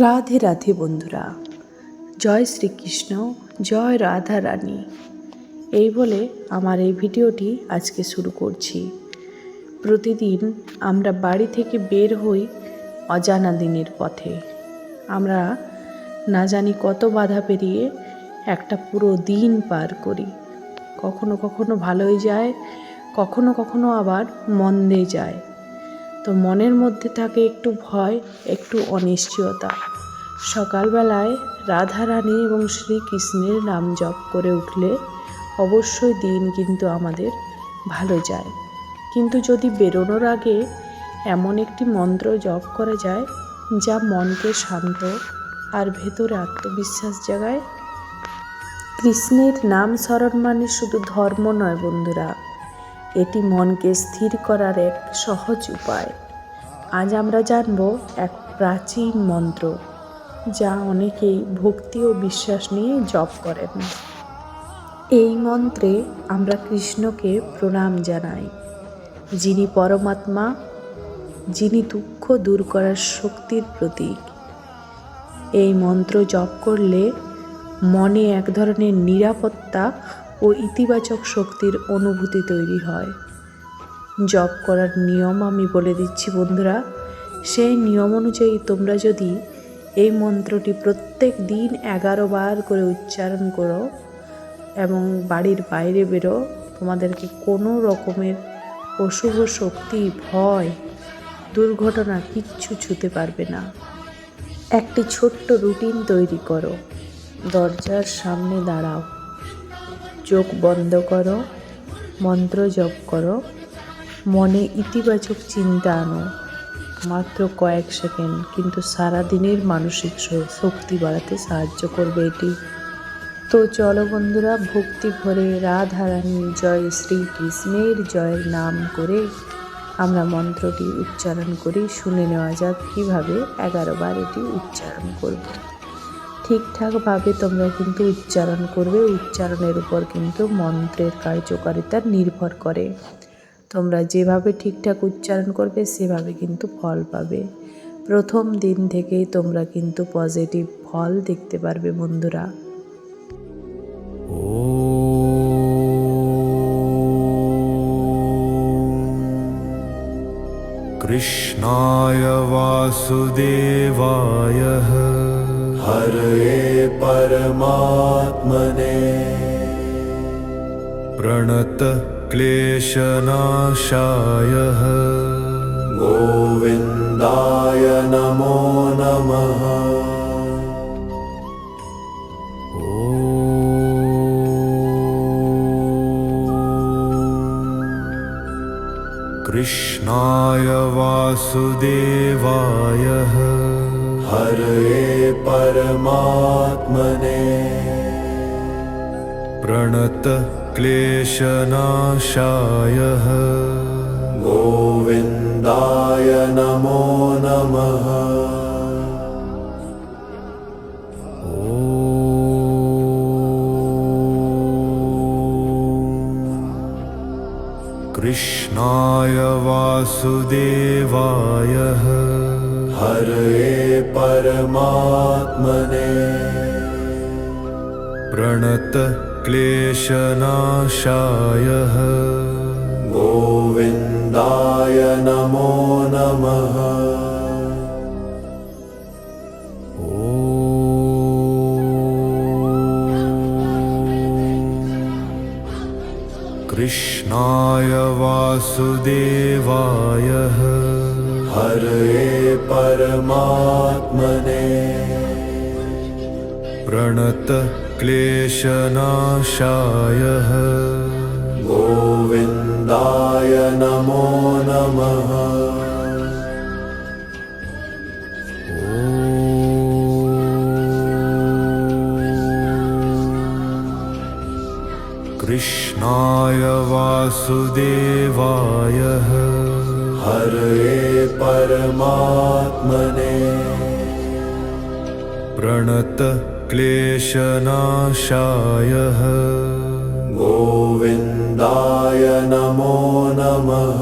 রাধে রাধে বন্ধুরা, জয় শ্রীকৃষ্ণ, জয় রাধা রানী। এই বলে আমার এই ভিডিওটি আজকে শুরু করছি। প্রতিদিন আমরা বাড়ি থেকে বের হই অজানা দিনের পথে। আমরা না জানি কত বাধা পেরিয়ে একটা পুরো দিন পার করি। কখনো কখনো ভালোই যায়, কখনো কখনো আবার মন্দে যায়। তো মনের মধ্যে থাকে একটু ভয়, একটু অনিশ্চয়তা। সকালবেলায় রাধারানী এবং শ্রীকৃষ্ণের নাম জপ করে উঠলে অবশ্যই দিন কিন্তু আমাদের ভালো যায়। কিন্তু যদি বেরোনোর আগে এমন একটি মন্ত্র জপ করা যায় যা মনকে শান্ত আর ভেতরে আত্মবিশ্বাস জাগায়। কৃষ্ণের নাম স্মরণ মানে শুধু ধর্ম নয় বন্ধুরা, এটি মনকে স্থির করার এক সহজ উপায়। আজ আমরা জানব এক প্রাচীন মন্ত্র যা অনেকেই ভক্তি ও বিশ্বাস নিয়ে জপ করেন। এই মন্ত্রে আমরা কৃষ্ণকে প্রণাম জানাই, যিনি পরমাত্মা, যিনি দুঃখ দূর করার শক্তির প্রতীক। এই মন্ত্র জপ করলে মনে এক ধরনের নিরাপত্তা ও ইতিবাচক শক্তির অনুভূতি তৈরি হয়। জপ করার নিয়ম আমি বলে দিচ্ছি বন্ধুরা। সেই নিয়ম অনুযায়ী তোমরা যদি এই মন্ত্রটি প্রত্যেক দিন 11 বার করে উচ্চারণ করো এবং বাড়ির বাইরে বেরো, তোমাদেরকে কোনো রকমের অশুভ শক্তি, ভয়, দুর্ঘটনা কিচ্ছু ছুঁতে পারবে না। একটি ছোট্ট রুটিন তৈরি করো। দরজার সামনে দাঁড়াও, চোখ বন্ধ করো, মন্ত্র জপ করো, মনে ইতিবাচক চিন্তা আনো। মাত্র কয়েক সেকেন্ড, কিন্তু সারাদিনের মানসিক শক্তি বাড়াতে সাহায্য করবে এটি। তো চলো বন্ধুরা, ভক্তি ভরে রাধারানী জয় শ্রীকৃষ্ণের জয়ের নাম করে আমরা মন্ত্রটি উচ্চারণ করি। শুনে নেওয়া যাক কীভাবে 11 বার এটি উচ্চারণ করব। ঠিকঠাকভাবে তোমরা কিন্তু উচ্চারণ করবে। উচ্চারণের উপর কিন্তু মন্ত্রের কার্যকারিতা নির্ভর করে। তোমরা যেভাবে ঠিকঠাক উচ্চারণ করবে সেভাবে কিন্তু ফল পাবে। প্রথম দিন থেকেই তোমরা কিন্তু পজিটিভ ফল দেখতে পারবে বন্ধুরা। কৃষ্ণায় বাসুদেবায় হরে পরমাত্মনে প্রণত ক্লেশনাশায় গোবিন্দায় নমো নমঃ। কৃষ্ণায় বাসুদেবায় হরে পরমাত্মনে প্রণত ক্লেশনাশায় গোবিন্দায় নমো নমঃ। কৃষ্ণায় বাসুদেবায় হরে পরমাত্মনে প্রণত ক্লেশনাশায় গোবিন্দায় নমো নমঃ। কৃষ্ণায় বাসুদেবায় হরে পরমাত্মনে প্রণত ক্লেশনাশায় গোবিন্দায় নমো নমঃ। কৃষ্ণায় বাসুদেবায় হরে পরমাত্মনে প্রণত ক্লেশনাশায় গোবিন্দায় নমো নমঃ।